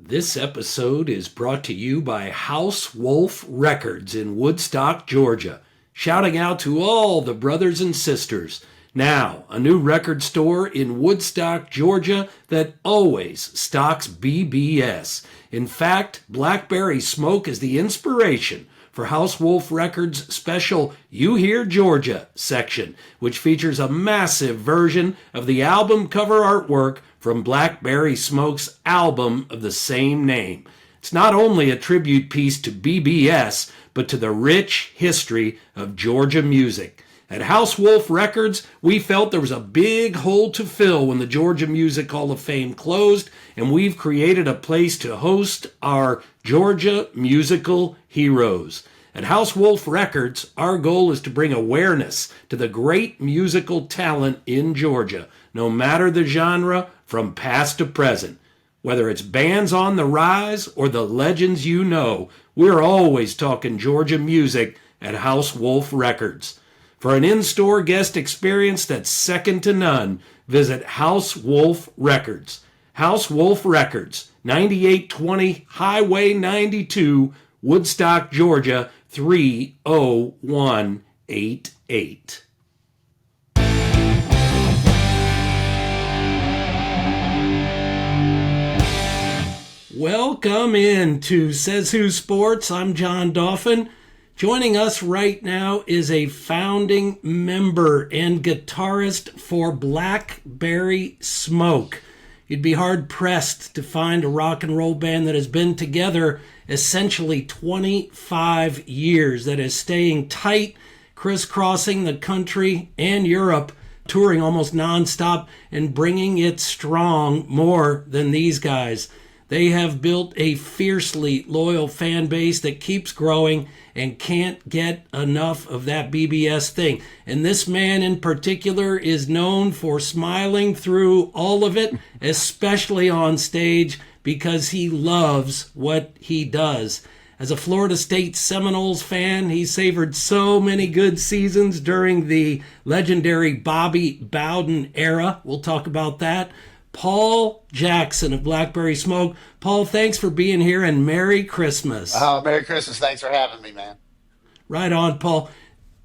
This episode is brought to you by House Wolf Records in Woodstock, Georgia. Shouting out to all the brothers and sisters. Now, a new record store in Woodstock, Georgia that always stocks BBS. In fact, Blackberry Smoke is the inspiration for House Wolf Records' special You Hear Georgia section, which features a massive version of the album cover artwork from Blackberry Smoke's album of the same name. It's not only a tribute piece to BBS, but to the rich history of Georgia music. At House Wolf Records, we felt there was a big hole to fill when the Georgia Music Hall of Fame closed, and we've created a place to host our Georgia musical heroes. At House Wolf Records, our goal is to bring awareness to the great musical talent in Georgia, no matter the genre, from past to present. Whether it's bands on the rise or the legends you know, we're always talking Georgia music at House Wolf Records. For an in-store guest experience that's second to none, visit House Wolf Records. House Wolf Records, 9820 Highway 92, Woodstock, Georgia, 30188. Welcome in to Says Who Sports. I'm John Dauphin. Joining us right now is a founding member and guitarist for Blackberry Smoke. You'd be hard-pressed to find a rock and roll band that has been together essentially 25 years, that is staying tight, crisscrossing the country and Europe, touring almost nonstop, and bringing it strong more than these guys. They have built a fiercely loyal fan base that keeps growing and can't get enough of that BBS thing. And this man in particular is known for smiling through all of it, especially on stage, because he loves what he does. As a Florida State Seminoles fan, he savored so many good seasons during the legendary Bobby Bowden era. We'll talk about that. Paul Jackson of Blackberry Smoke. Paul, thanks for being here, and Merry Christmas. Oh, Merry Christmas. Thanks for having me, man. Right on, Paul.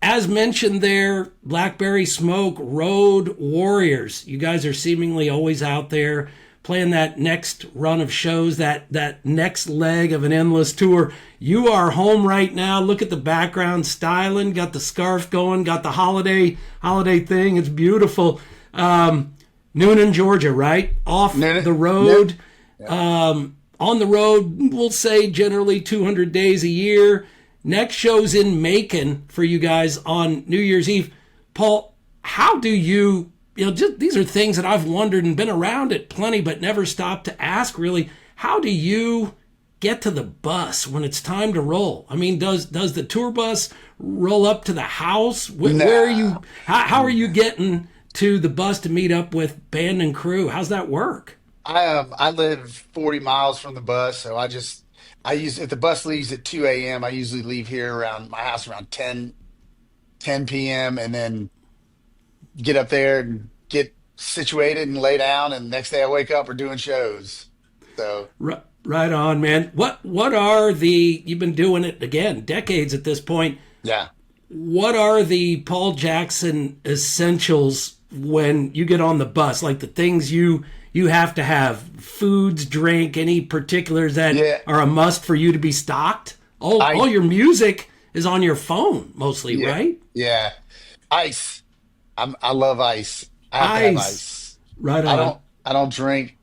As mentioned there, Blackberry Smoke, Road Warriors. You guys are seemingly always out there playing that next run of shows, that next leg of an endless tour. You are home right now. Look at the background styling, got the scarf going, got the holiday thing. It's beautiful. Noonan, Georgia, right? Off Noonan, the road. yep. On the road, we'll say generally 200 days a year. Next show's in Macon for you guys on New Year's Eve. Paul, how do just these are things that I've wondered and been around it plenty, but never stopped to ask really. How do you get to the bus when it's time to roll? I mean, does the tour bus roll up to the house? Where are you? How are you getting to the bus to meet up with band and crew? How's that work? I live 40 miles from the bus, so I use if the bus leaves at 2 a.m. I usually leave here around my house around 10 p.m. and then get up there and get situated and lay down, and the next day I wake up, we're doing shows. So Right on, man. What are you've been doing it again, decades at this point. yeah. What are the Paul Jackson essentials when you get on the bus? Like the things you have to have, foods, drink, any particulars that Yeah. are a must for you to be stocked? All I your music is on your phone mostly, yeah. right? Yeah. Ice. I love ice. I have to have Ice. ice. Right I on. don't I don't drink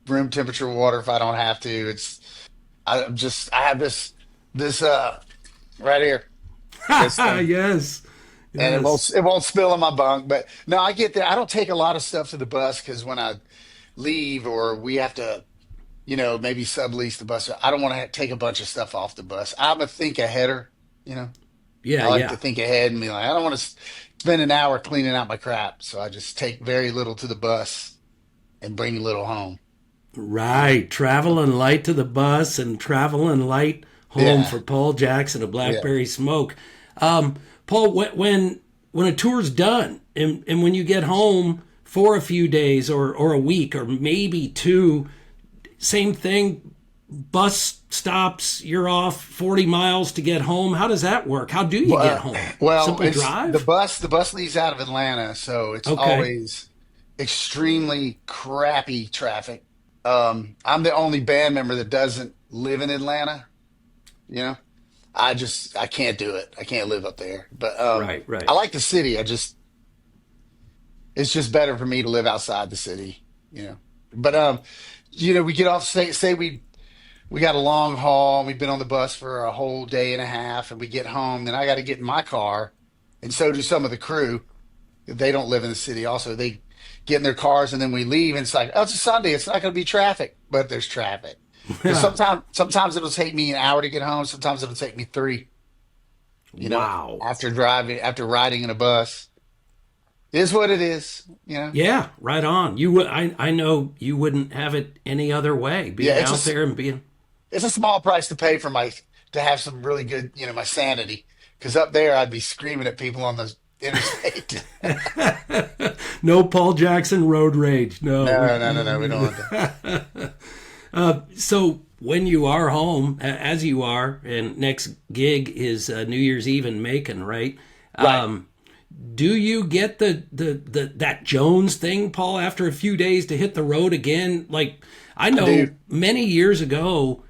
room temperature water if I don't have to. I have this right here. This thing. Yes. And Yes. it won't spill in my bunk. But no, I get there. I don't take a lot of stuff to the bus because when I leave or we have to, maybe sublease the bus, I don't want to take a bunch of stuff off the bus. I'm a think aheader, you know. I Yeah, like to yeah. think ahead and be like, I don't want to spend an hour cleaning out my crap, so I just take very little to the bus and bring little home. Right. Traveling light to the bus and traveling light home Yeah, for Paul Jackson of yeah, Blackberry Smoke. Paul, when a tour's done and when you get home for a few days or a week or maybe two, same thing. bus stops, you're off 40 miles to get home. How does that work? How do you get home? Well, Simple it's drive? the bus leaves out of Atlanta, so it's Okay. always extremely crappy traffic. I'm the only band member that doesn't live in Atlanta, you know. I can't do it. I can't live up there. But Right, I right. like the city. It's just better for me to live outside the city, you know. But we get off, say we got a long haul. We've been on the bus for a whole day and a half, and we get home. Then I got to get in my car, and so do some of the crew. They don't live in the city. Also, they get in their cars, and then we leave. And it's like, oh, it's a Sunday. It's not going to be traffic, but there's traffic. Because sometimes it'll take me an hour to get home. Sometimes it'll take me three. Wow. After riding in a bus. It is what it is. Yeah, right on. You would I know you wouldn't have it any other way. Yeah, Being out there and being it's a small price to pay for my to have some really good, my sanity. Because up there, I'd be screaming at people on the interstate. no Paul Jackson road rage. No. No, no, no, no. We don't want that. So when you are home, as you are, and next gig is New Year's Eve in Macon, right? Right. Do you get the that Jones thing, Paul, after a few days to hit the road again? Like I I know do. many years ago,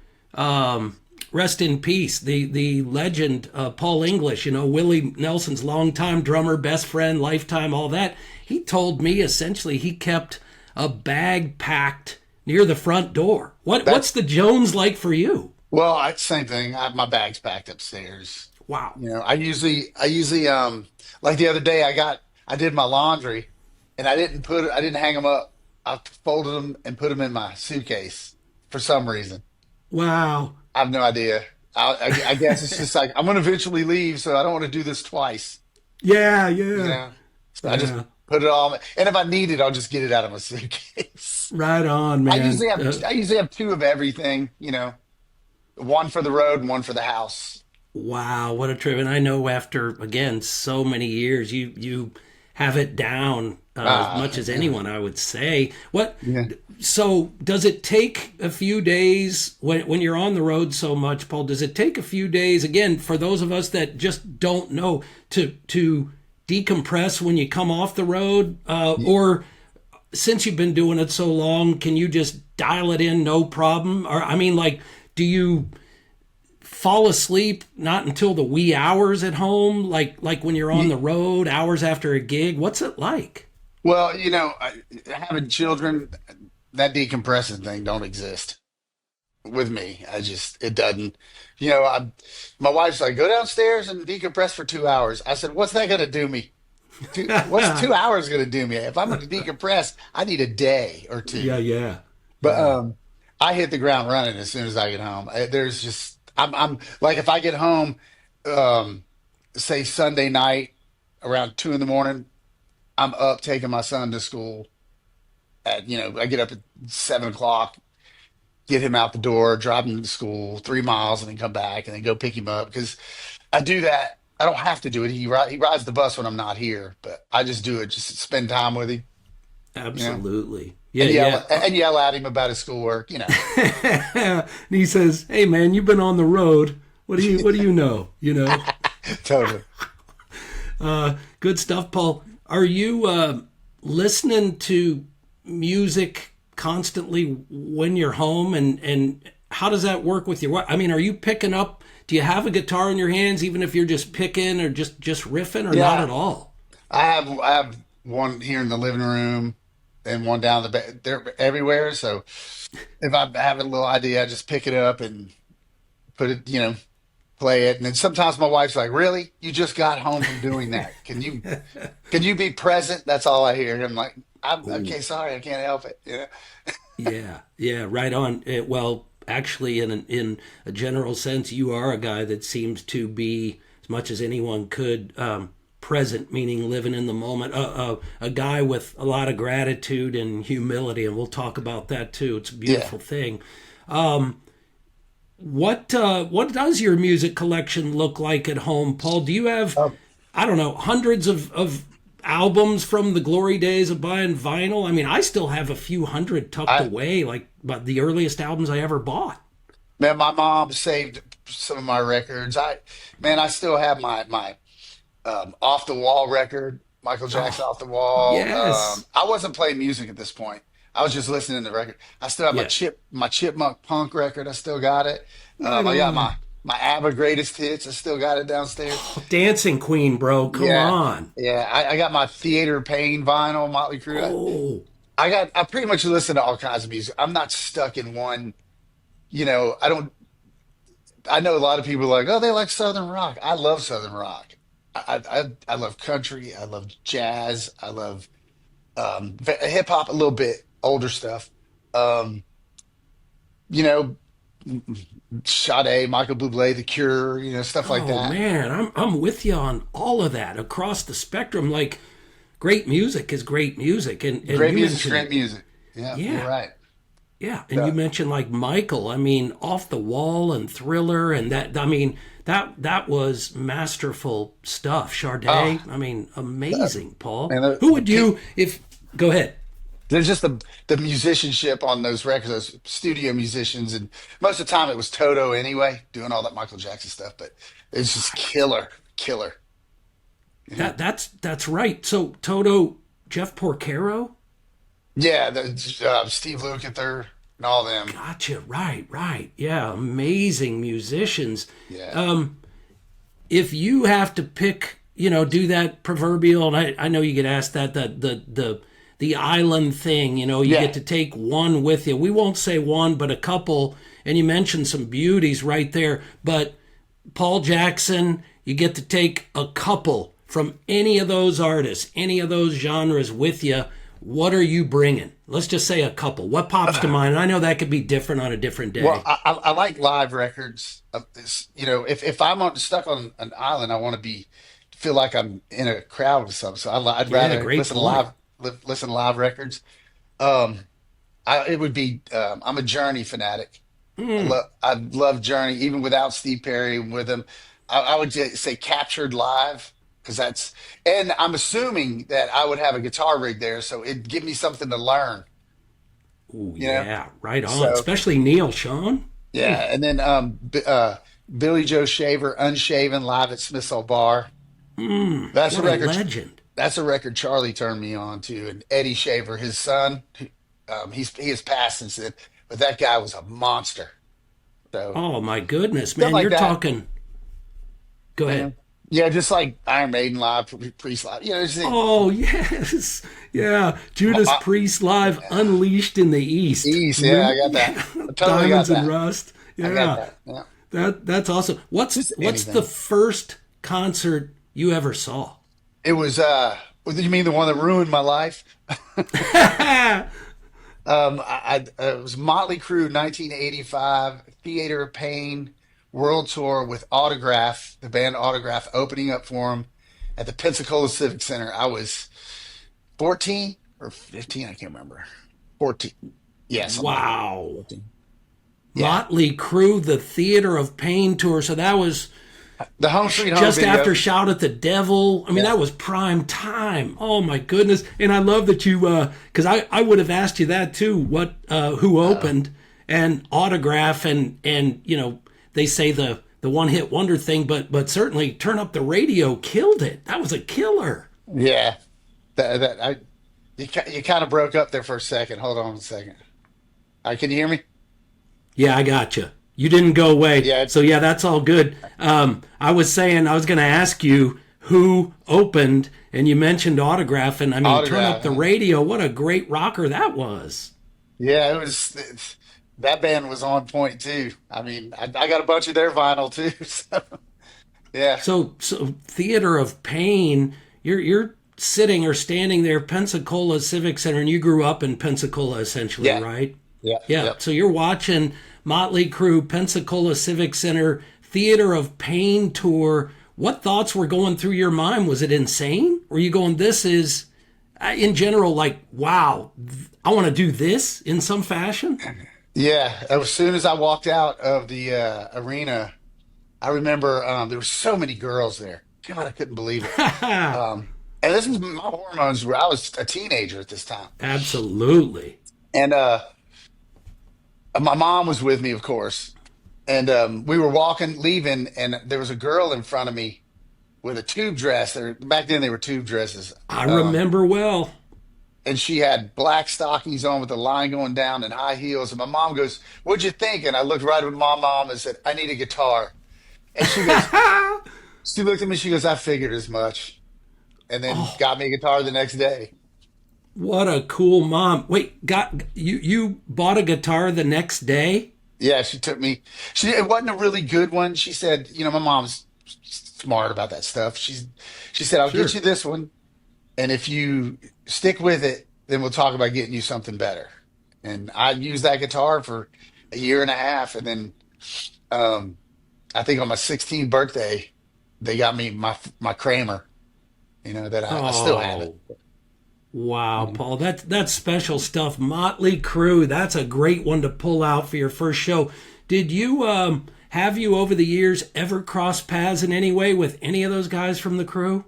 rest in peace, the legend Paul English, Willie Nelson's longtime drummer, best friend, lifetime, all that. He told me essentially he kept a bag packed near the front door. What's That's the Jones like for you? well, same thing. I have my bags packed upstairs. Wow. I usually, like the other day, I did my laundry, and I didn't hang them up. I folded them and put them in my suitcase for some reason. Wow. I have no idea. I guess it's just like I'm gonna eventually leave, so I don't want to do this twice. Yeah, You yeah. know, so I just Yeah. put it all, and if I need it, I'll just get it out of my suitcase. Right on, I man. usually have I usually have two of everything, one for the road and one for the house. Wow, what a trip. And I know after, again, so many years, you have it down as much as Yeah, anyone, I would say. What yeah. so does it take a few days when you're on the road so much, Paul, does it take a few days, again, for those of us that just don't know, to decompress when you come off the road? Or since you've been doing it so long, can you just dial it in no problem? Or I mean, like, do you fall asleep not until the wee hours at home, like when you're on the road, hours after a gig? What's it like? Well, having children, that decompressing thing don't exist with me. It doesn't. My wife's like, go downstairs and decompress for 2 hours. I said, what's that going to do me? What's 2 hours going to do me? If I'm going to decompress, I need a day or two. Yeah, yeah, But yeah. I hit the ground running as soon as I get home. There's just, I'm like, if I get home, um, say Sunday night around 2 in the morning, I'm up taking my son to school I get up at 7 o'clock, get him out the door, drive him to school 3 miles, and then come back and then go pick him up because I do that. I don't have to do it. He rides the bus when I'm not here, but I just do it just to spend time with him, you know, Absolutely. Yeah, yeah. and yell at him about his schoolwork. And he says, "Hey, man, you've been on the road. What do you know? You know." Totally. Good stuff, Paul. Are you listening to music constantly when you're home, and how does that work with you? I mean, are you picking up? Do you have a guitar in your hands, even if you're just picking or just riffing, or not Yeah, at all? I have one here in the living room and one down the bed. They're everywhere. So if I have a little idea, I just pick it up and put it, play it. And then sometimes my wife's like, "Really? You just got home from doing that? Can you be present?" That's all I hear. And I'm like, "I'm okay. Sorry, I can't help it." Yeah, yeah, right on. Well, actually, in a general sense, you are a guy that seems to be, as much as anyone could, present, meaning living in the moment. A guy with a lot of gratitude and humility, and we'll talk about that too. It's a Yeah. beautiful thing. What does your music collection look like at home, Paul? Do you have, Um, I don't know, hundreds of albums from the glory days of buying vinyl? I mean, I still have a few hundred tucked I away, like but the earliest albums I ever bought. Man, my mom saved some of my records. I still have my off the wall record, Michael Jackson Oh, off the wall. yes. I wasn't playing music at this point. I was just listening to the record. I still have Yeah. my Chipmunk Punk record. I still got it. Right I got on. my ABBA greatest hits. I still got it downstairs. Dancing Queen, bro. Come Yeah, on. yeah. I got my Theater of Pain vinyl, Motley Crue. Oh, I pretty much listen to all kinds of music. I'm not stuck in one. I don't. I know a lot of people are like, oh, they like Southern rock. I love Southern rock. I love country. I love jazz. I love hip hop, a little bit older stuff. Um, you know, Sade, Michael Bublé, The Cure, stuff like oh that. man, I'm with you on all of that across the spectrum. Like great music is great music, and Great you music's mentioned great music. Yeah, you're yeah, right. yeah, and you So, mentioned like Michael. I mean, Off the Wall and Thriller, and that. I mean, that was masterful stuff. Sade. oh, I mean, amazing. Paul, and who would you if? Go ahead. there's just the musicianship on those records, those studio musicians, and most of the time it was Toto anyway, doing all that Michael Jackson stuff. But it's just killer, killer. You know? That's right. So Toto, Jeff Porcaro. Yeah, Steve Lukather and all them. Gotcha. Right, right. Yeah, amazing musicians. Yeah, Um, if you have to pick, do that proverbial, and I know you get asked that the island thing, you yeah. get to take one with you. We won't say one, but a couple, and you mentioned some beauties right there. But Paul Jackson, you get to take a couple from any of those artists, any of those genres with you. What are you bringing? Let's just say a couple. What pops to mind? And I know that could be different on a different Well, day. I like live records. Of this, if I'm stuck on an island, I want to be feel like I'm in a crowd with something. So I'd Yeah, rather great point. listen to live records. Um, it would be. I'm a Journey fanatic. I love Journey, even without Steve Perry with him. I would say Captured Live because and I'm assuming that I would have a guitar rig there, so it'd give me something to learn. Oh You know, yeah, right on. so. Especially Neil Sean. Yeah, and then Billy Joe Shaver, Unshaven, live at Smith's Old Bar. That's a What a record. legend. That's a record Charlie turned me on to, and Eddie Shaver, his son. He has passed since then, but that guy was a monster. So Oh my goodness, stuff man! like You're that. talking. Go Yeah, ahead. yeah, just like Iron Maiden live, Priest live. Just, Oh yes, yeah. Judas uh, Priest live, Unleashed in the East. East. Yeah, I got that. I totally got Diamonds and that. Rust. I got Yeah, that. Yeah, that's awesome. What's just what's the anything. first concert you ever saw? It was. You mean the one that ruined my life? It was Motley Crue, 1985, Theater of Pain World Tour with Autograph, the band Autograph, opening up for them at the Pensacola Civic Center. I was 14 or 15, I can't remember. 14. Yeah, something like that. Wow. 14. Yeah. Motley Crue, the Theater of Pain tour. So that was The Home Sweet Home just video. after Shout at the Devil. I mean, Yeah. that was prime time. Oh my goodness! And I love that you, because I would have asked you that too. Who opened and Autograph and they say the one hit wonder thing, but certainly Turn Up the Radio killed it. That was a killer. Yeah. That you kind of broke up there for a second. Hold on a second. Can you hear me? Yeah, I got you. You didn't go away. Yeah. So yeah, that's all good. I was saying I was going to ask you who opened, and you mentioned Autograph, and I mean, Turn Up Autograph. the Radio. What a great rocker that was. Yeah, that band was on point too. I mean, I got a bunch of their vinyl too. So, yeah, So Theater of Pain. You're sitting or standing there, Pensacola Civic Center, and you grew up in Pensacola, essentially, yeah, right? yeah, Yeah. yep. So you're watching Motley Crue, Pensacola Civic Center, Theater of Pain tour. What thoughts were going through your mind? Was it insane? Were you going, this is, in general, like, wow, I want to do this in some fashion? Yeah. As soon as I walked out of the arena, I remember there were so many girls there. God, I couldn't believe it. And this is my hormones were I was a teenager at this time, Absolutely. and my mom was with me, of course. And we were walking, leaving, and there was a girl in front of me with a tube dress. Back then, they were tube dresses. I Um, remember well. and she had black stockings on with a line going down and high heels. And my mom goes, "What'd you think?" And I looked right at my mom and said, "I need a guitar." And she looked at me, she goes, "I figured as much." And then Oh, got me a guitar the next day. what a cool mom. Wait, got you bought a guitar the next day? Yeah, she took me. It wasn't a really good one. She said, my mom's smart about that stuff. She said, "I'll get Sure. you this one, and if you stick with it, then we'll talk about getting you something better." And I used that guitar for a year and a half, and then um, I think on my 16th birthday, they got me my Kramer. That I still have it. Oh, wow, You know? Paul. That's special stuff. Motley Crue. That's a great one to pull out for your first show. Did you have you over the years ever crossed paths in any way with any of those guys from the crew?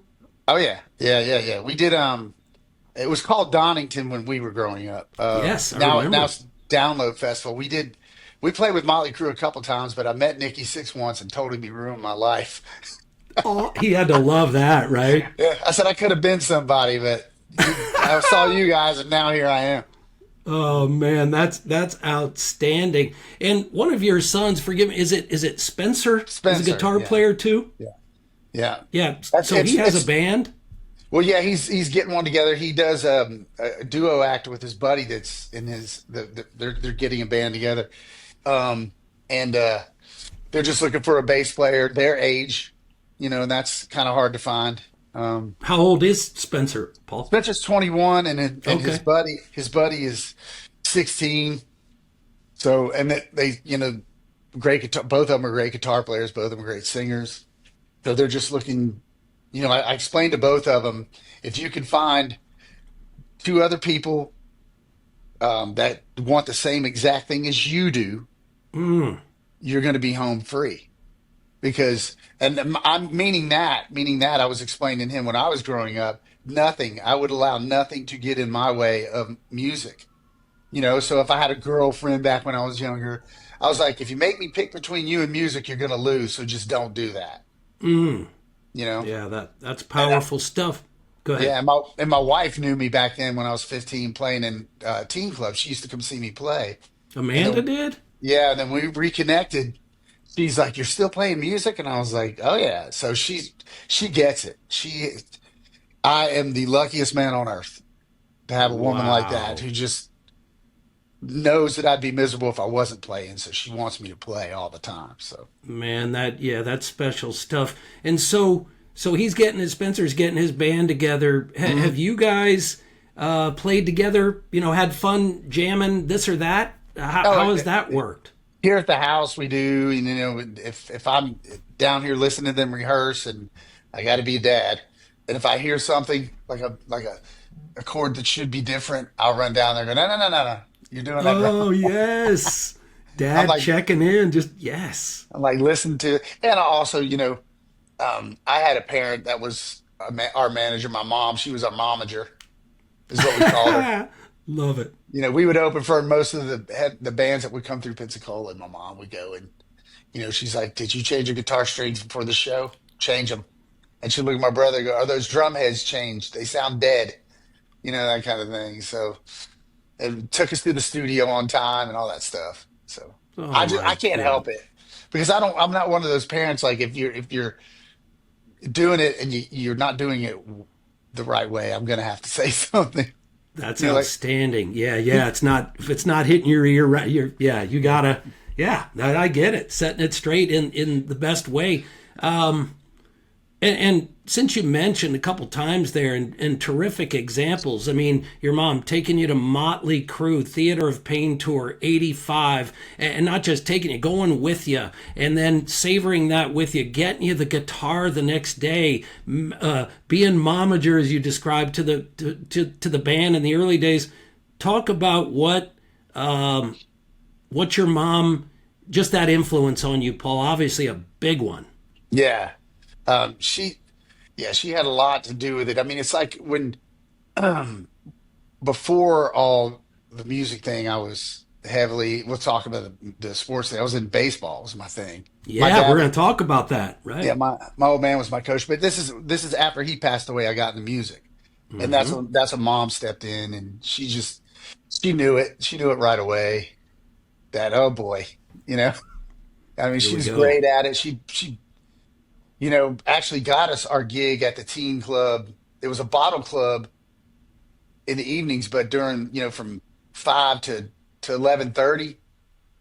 Oh yeah, yeah, yeah, yeah. We did. It was called Donington when we were growing up. Yes, I Now remember. it's Download Festival. We played with Motley Crue a couple times, but I met Nikki Six once and told him he ruined my life. Oh, he had to love that, right? Yeah, I said I could have been somebody, but I saw you guys, and now here I am. Oh man, that's outstanding. And one of your sons, forgive me, is it Spencer? Is a Spencer, guitar yeah, player too? yeah, yeah. Yeah. That's So he has a it's band. well, yeah. He's getting one together. He does a duo act with his buddy that's in they're getting a band together, and they're just looking for a bass player their age, and that's kind of hard to find. How old is Spencer, Paul? Spencer's 21, and his Okay. buddy is 16. So, and they, great guitar. Both of them are great guitar players. Both of them are great singers. So they're just looking. I explained to both of them, if you can find two other people that want the same exact thing as you do, Mm. you're going to be home free. Because, and I'm meaning that I was explaining to him when I was growing up, nothing, I would allow nothing to get in my way of music. So if I had a girlfriend back when I was younger, I was like, if you make me pick between you and music, you're going to lose. So just don't do that. Mm. You know? Yeah, that's And powerful stuff. Go ahead. yeah, and my wife knew me back then when I was 15 playing in teen clubs. She used to come see me play. And Amanda then, did? yeah, and then we reconnected. She's like, "You're still playing music?" And I was like, "Oh yeah." So she gets it. I am the luckiest man on earth to have a woman like that Wow. who just knows that I'd be miserable if I wasn't playing. So she wants me to play all the time. So Man, that's special stuff. And so he's getting his Spencer's getting his band together. Have mhm. you guys played together? Had fun jamming this or that? Oh, How has that worked? here at the house we do. If I'm down here listening to them rehearse, and I got to be a dad, and if I hear something like a chord that should be different, I'll run down there and go, no, no, no, no, no, you're doing that Oh wrong. yes, I'm Dad like checking in. Just yes. I'm like listen to, and I also, I had a parent that was our manager. My mom, she was our momager, is what we called her. Love it. We would open for most of the bands that would come through Pensacola, and my mom would go and she's like, "Did you change your guitar strings before the show? Change them." And she'd look at my brother and go, "Are those drum heads changed? They sound dead." That kind of thing. So it took us to the studio on time and all that stuff. So Oh I my can't help good. it because I'm not one of those parents like if you're doing it and you're not doing it the right way, I'm gonna have to say something. That's Like outstanding. Yeah, yeah. It's not if it's not hitting your ear right. Yeah. You gotta. Yeah, I get it. Setting it straight in the best way. And since you mentioned a couple times there and terrific examples, I mean, your mom taking you to Motley Crue, Theater of Pain Tour, 85, and not just taking you, going with you, and then savoring that with you, getting you the guitar the next day, being momager, as you described, to the band in the early days. Talk about what your mom, just that influence on you, Paul, obviously a big one. yeah, she yeah she had a lot to do with it. I mean, it's like when before all the music thing, I was heavily. We'll talk about the sports thing. I was in baseball was my thing. My Yeah, we're dad, going to talk about that, yeah, right? my old man was my coach. But this is after he passed away. I got into music, and Mm-hmm. that's when mom stepped in, and she knew it. She knew it right away. That oh boy, you know. I mean, Here she we was go. great at it. She actually got us our gig at the teen club. It was a bottle club in the evenings, but during, from 5 to 11:30,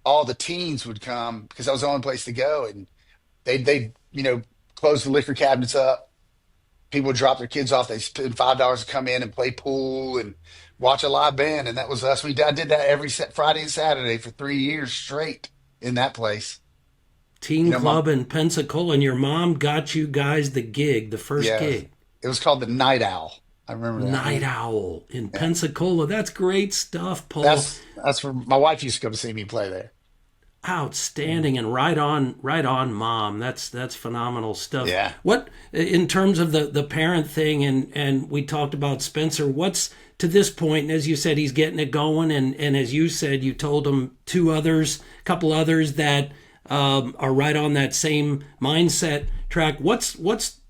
all the teens would come because that was the only place to go, and they close the liquor cabinets up. People would drop their kids off. They spend $5 to come in and play pool and watch a live band, and that was us. I did that every Friday and Saturday for 3 years straight in that place. Teen You know, my Club in Pensacola, and your mom got you guys the gig, the first Yeah, gig. it was called the Night Owl. I remember that Night one. Owl in Yeah, Pensacola. That's great stuff, Paul. that's where my wife used to come see me play there. Outstanding and right on, mom. That's phenomenal stuff. Yeah. What in terms of the parent thing, and we talked about Spencer. What's to this point? And as you said, he's getting it going, and as you said, you told him two others, a couple others that are right on that same mindset track. What's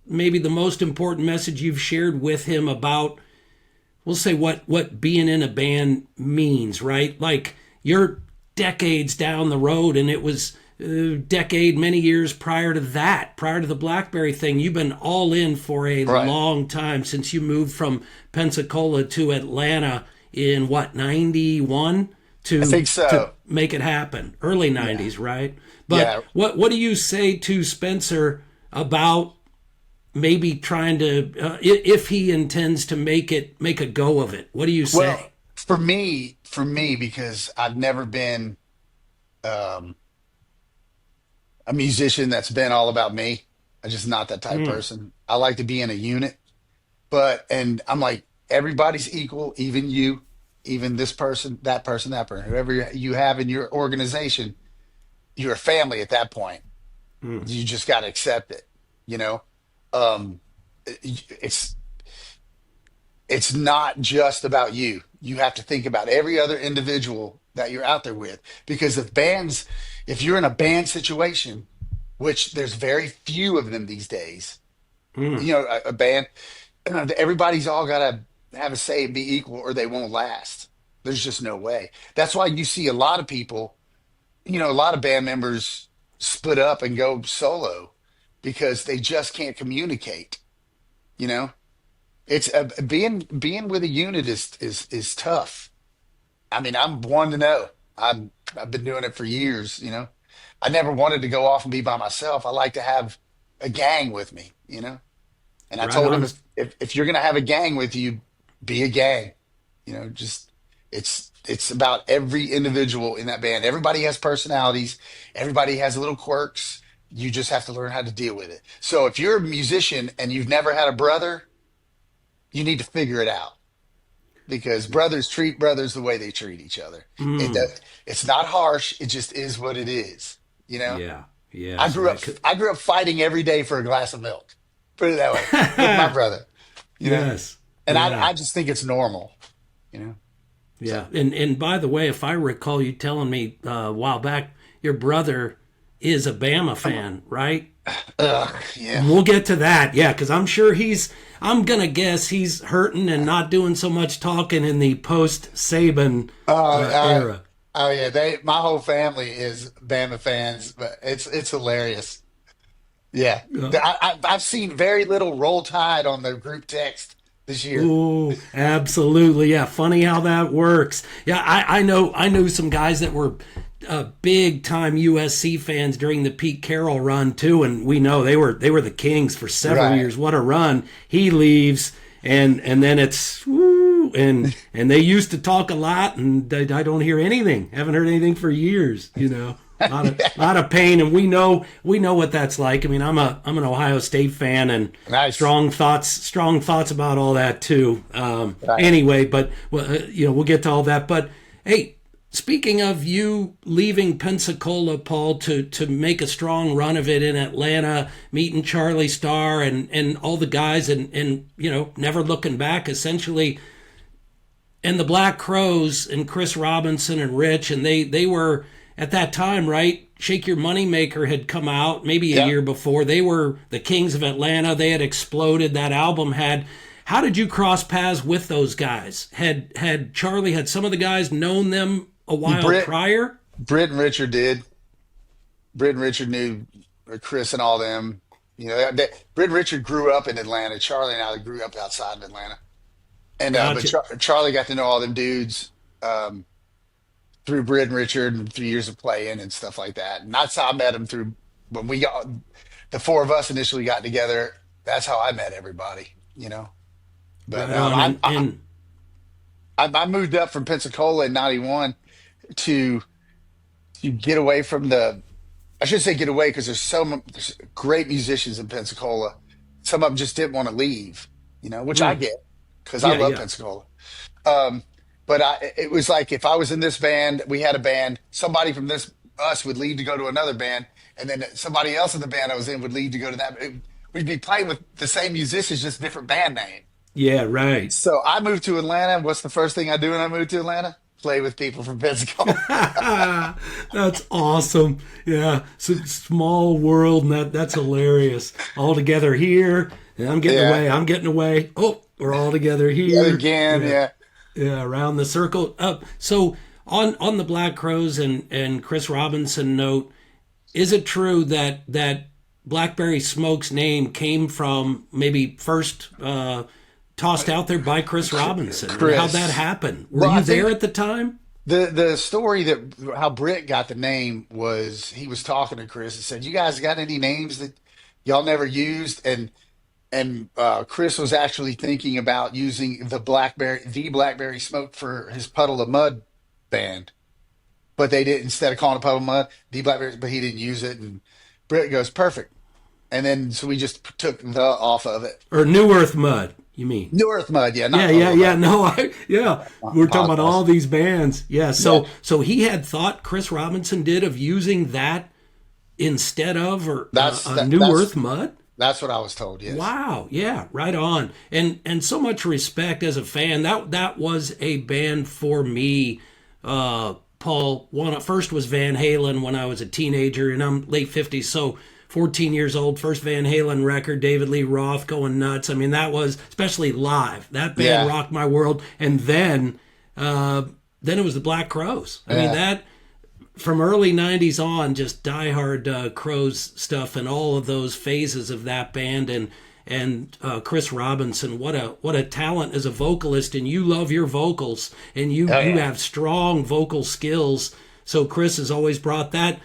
maybe the most important message you've shared with him about, we'll say, what being in a band means, right? Like you're decades down the road, and it was many years prior to that, prior to the Blackberry thing. You've been all in for a Right. long time since you moved from Pensacola to Atlanta in what, 91 I think to so. make it happen, early Yeah. 90s, right? But Yeah. what do you say to Spencer about maybe trying to, if he intends to make a go of it? What do you Well, say? for me, because I've never been um, a musician that's been all about me. I'm just not that type of Mm, person. I like to be in a unit, and I'm like, everybody's equal, even you, even this person, that person, whoever you have in your organization, you're a family at that point. mm. You just got to accept it, you know? Um, it's it's not just about you. You have to think about every other individual that you're out there with. Because if you're in a band situation, which there's very few of them these days, Mm. a band, everybody's all got to have a say and be equal or they won't last. There's just no way. That's why you see a lot of people, a lot of band members split up and go solo because they just can't communicate, you know? It's being with a unit is tough. I mean, I'm one to know. I've been doing it for years, I never wanted to go off and be by myself. I like to have a gang with me, And I Right told him on. if you're gonna have a gang with you, be a gang. Just it's about every individual in that band. Everybody has personalities, everybody has little quirks. You just have to learn how to deal with it. So if you're a musician and you've never had a brother, you need to figure it out because brothers treat brothers the way they treat each other. It Mm. does, it's not harsh. It just is what it is. You know, Yeah. I Yes. grew up Right. I grew up fighting every day for a glass of milk. Put it that way with my brother. You know, Yes. and Yeah. I just think it's normal. You know, Yeah. so And by the way, if I recall you telling me a while back, your brother is a Bama fan, right? yeah. And we'll get to that. Yeah, because I'm sure I'm gonna guess he's hurting and not doing so much talking in the post Saban Oh, era. oh yeah. My whole family is Bama fans, but it's hilarious. Yeah, Uh, I've seen very little roll tide on the group text this year. Ooh, absolutely. Yeah, funny how that works. Yeah, I knew some guys that were big time USC fans during the Pete Carroll run too, and we know they were the Kings for several Right. years. What a run! He leaves, and then it's woo, and they used to talk a lot, and I don't hear anything. Haven't heard anything for years. Lot of pain, and we know what that's like. I mean, I'm an Ohio State fan, and Nice. strong thoughts about all that too. Right. Anyway, but well, we'll get to all that. But hey, speaking of you leaving Pensacola, Paul, to make a strong run of it in Atlanta, meeting Charlie Starr and all the guys, and never looking back. Essentially, and the Black Crows and Chris Robinson and Rich, and they were at that time, right? Shake Your Moneymaker had come out maybe a Yeah. year before. They were the Kings of Atlanta. They had exploded. That album had. How did you cross paths with those guys? Had Charlie, had some of the guys known them a while Brit, prior? Brit and Richard did. Brit and Richard knew Chris and all them. Brit and Richard grew up in Atlanta. Charlie and I grew up outside of Atlanta. And but Gotcha. Charlie got to know all them dudes through Brit and Richard and 3 years of playing and stuff like that. And that's how I met him through when we got the four of us initially got together. That's how I met everybody. But Right on. I moved up from Pensacola in '91 to get away from the. I should say get away because there's great musicians in Pensacola. Some of them just didn't want to leave, which I Mm, get because I yeah, love yeah. Pensacola. Um, but it was like if I was in this band, we had a band. Somebody from this us would leave to go to another band, and then somebody else in the band I was in would leave to go to that. We'd be playing with the same musicians, just different band name. Yeah, right. So I moved to Atlanta. What's the first thing I do when I moved to Atlanta? Play with people from Pensacola. That's awesome. Yeah, small world, and that's hilarious. All together here, and I'm getting Yeah. away. I'm getting away. Oh, we're all together Yet here. again, Yeah, yeah. yeah, around the circle. So on the Black Crows and Chris Robinson note, is it true that Blackberry Smoke's name came from maybe first tossed out there by Chris Robinson? And how'd that Chris. happen? Were Well, I you there think at the time? the story that how Britt got the name was he was talking to Chris and said, "You guys got any names that y'all never used?" And Chris was actually thinking about using the Blackberry Smoke for his Puddle of Mud band, but they did instead of calling it Puddle of Mud, the Blackberry, but he didn't use it. And Britt goes, "Perfect." And then so we just took the off of it. Or New Earth Mud, you mean? New Earth Mud, yeah, not Yeah, yeah, Puddle of yeah. Mud. No, yeah. I We're talking about apologize. all these bands. Yeah. Yeah, So he had thought Chris Robinson did of using that instead of or that's a that, New that's Earth Mud. that's what I was told. Yes. Wow. Yeah. Right on. And so much respect as a fan. That was a band for me. Paul. One first was Van Halen when I was a teenager, and I'm late 50s, so 14 years old. First Van Halen record, David Lee Roth going nuts. I mean, that was especially live. That band Yeah. rocked my world. And then it was the Black Crows. I mean Yeah. that from early 90s on, just diehard Crows stuff and all of those phases of that band and Chris Robinson, what a talent as a vocalist, and you love your vocals and Oh you yeah. have strong vocal skills. So Chris has always brought that.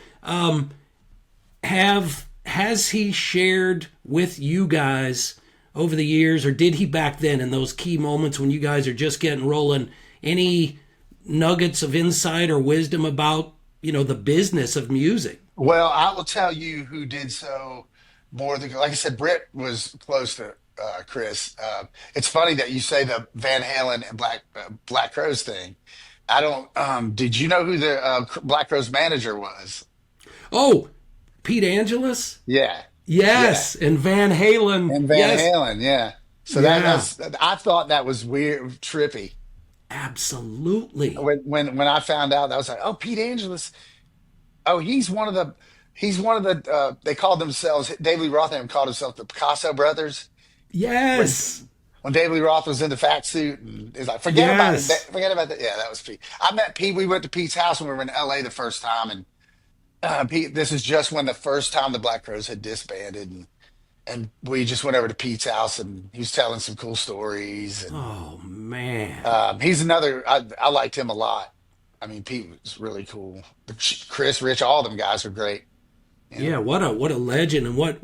Have has he shared with you guys over the years, or did he back then in those key moments when you guys are just getting rolling, any nuggets of insight or wisdom about the business of music? Well, I will tell you who did so more than like I said. Britt was close to Chris. It's funny that you say the Van Halen and Black Crowes thing. I don't. Did you know who the Black Crowes manager was? Oh, Pete Angelus? Yeah, yeah, Yes, and Van Halen. and Van Yes, Halen. Yeah. So yeah, that's I thought that was weird, trippy. absolutely. When I found out, I was like, oh, Pete Angelus. Oh, he's one of the. They called themselves. David Lee Roth and him called himself the Picasso brothers. When Yes, when David Lee Roth was in the fat suit and he's like, forget about it, yes. forget about that. Yeah, that was Pete. I met Pete. We went to Pete's house when we were in L.A. the first time, and Pete. This is just when the first time the Black Crowes had disbanded, and we just went over to Pete's house, and he was telling some cool stories, and Oh man. he's another. I liked him a lot. I mean, Pete was really cool. Chris, Rich, all them guys are great. You Yeah, know. what a legend, and what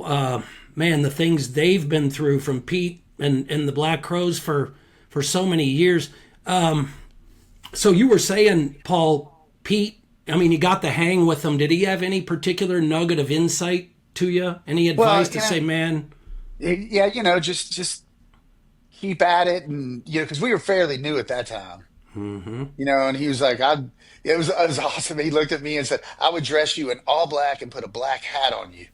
uh man, the things they've been through from Pete and the Black Crows for so many years. So you were saying, Paul, Pete, I mean, you got the hang with him. Did he have any particular nugget of insight to you? Any advice Well, to say, man? yeah, just keep at it, and because we were fairly new at that time. And he was like, it was awesome. He looked at me and said, I would dress you in all black and put a black hat on you,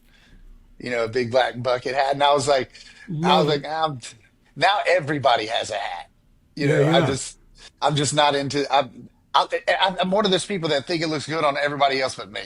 a big black bucket hat. And I was like, Love it. now everybody has a hat. You Yeah, know, yeah. I'm just not into. I'm one of those people that think it looks good on everybody else but me.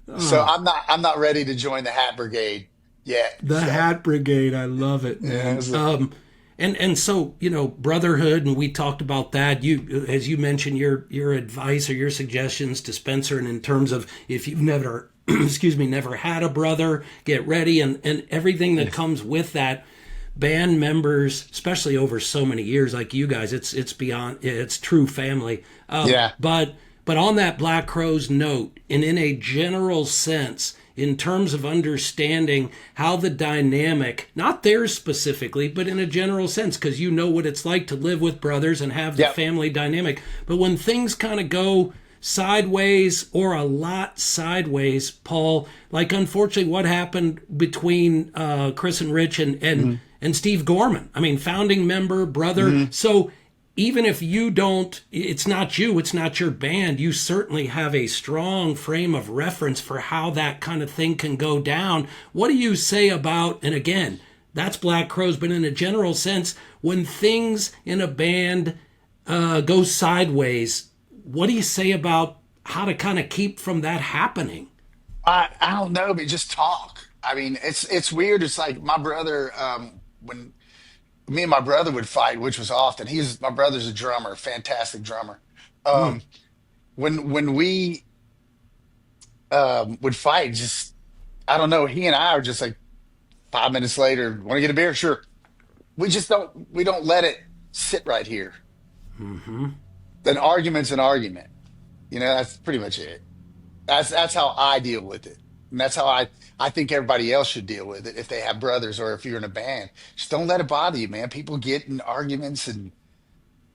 So, so Oh, I'm not ready to join the Hat Brigade yet. the So Hat Brigade. I love it, yeah, man. And so brotherhood, and we talked about that. You, as you mentioned, your advice or your suggestions to Spencer, and in terms of if you've never, excuse me, never had a brother, get ready, and everything that comes with that. Band members, especially over so many years, like you guys, it's beyond, it's true family. yeah, But on that Black Crowes note, and in a general sense, in terms of understanding how the dynamic, not theirs specifically, but in a general sense, because you know what it's like to live with brothers and have the yep, family dynamic. But when things kind of go sideways or a lot sideways, Paul, like unfortunately what happened between Chris and Rich hmm and Steve Gorman. I mean, founding member, brother. hmm So even if you don't, it's not you, it's not your band, you certainly have a strong frame of reference for how that kind of thing can go down. What do you say about, and again, that's Black Crowes, but in a general sense, when things in a band go sideways, what do you say about how to kind of keep from that happening? I don't know, but just talk. I mean, it's weird. It's like my brother, when me and my brother would fight, which was often. He's my brother's a drummer, fantastic drummer. Mm, Um, when we would fight, just I don't know. He and I are just like 5 minutes later. Want to get a beer? Sure. We don't let it sit right here. An argument's an argument. You know, that's pretty much it. That's how I deal with it. And that's how I think everybody else should deal with it if they have brothers or if you're in a band. Just don't let it bother you, man. People get in arguments and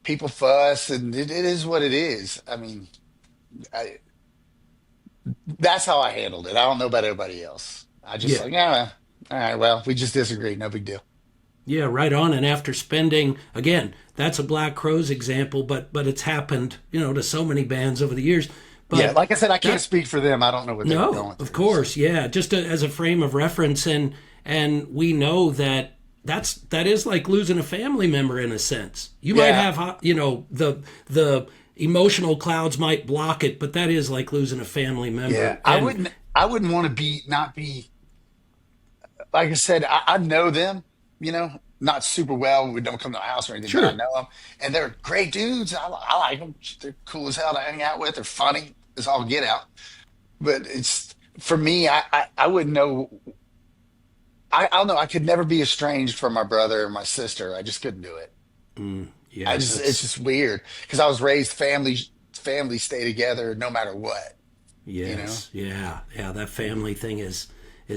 people fuss and it is what it is. I mean, that's how I handled it. I don't know about everybody else. I just yeah. like, yeah, all right, well, we just disagree. No big deal. Yeah, right on. And after spending, again, that's a Black Crowes example, but it's happened, to so many bands over the years. Yeah, But like I said, I can't that, speak for them. I don't know what they were no, going of through. So course, yeah, just as a frame of reference, and we know that that is like losing a family member in a sense. You might yeah, have, the emotional clouds might block it, but that is like losing a family yeah. member. And I wouldn't want to be not be like I said, I know them, not super well. We don't come to my house or anything, but I sure, know them, and they're great dudes. I like them. They're cool as hell to hang out with. They're funny. It's all get out. But it's for me. I wouldn't know. I don't know. I could never be estranged from my brother or my sister. I just couldn't do it. yeah, It's that's just weird because I was raised family stay together no matter what. You know. yes, yeah, yeah. That family thing is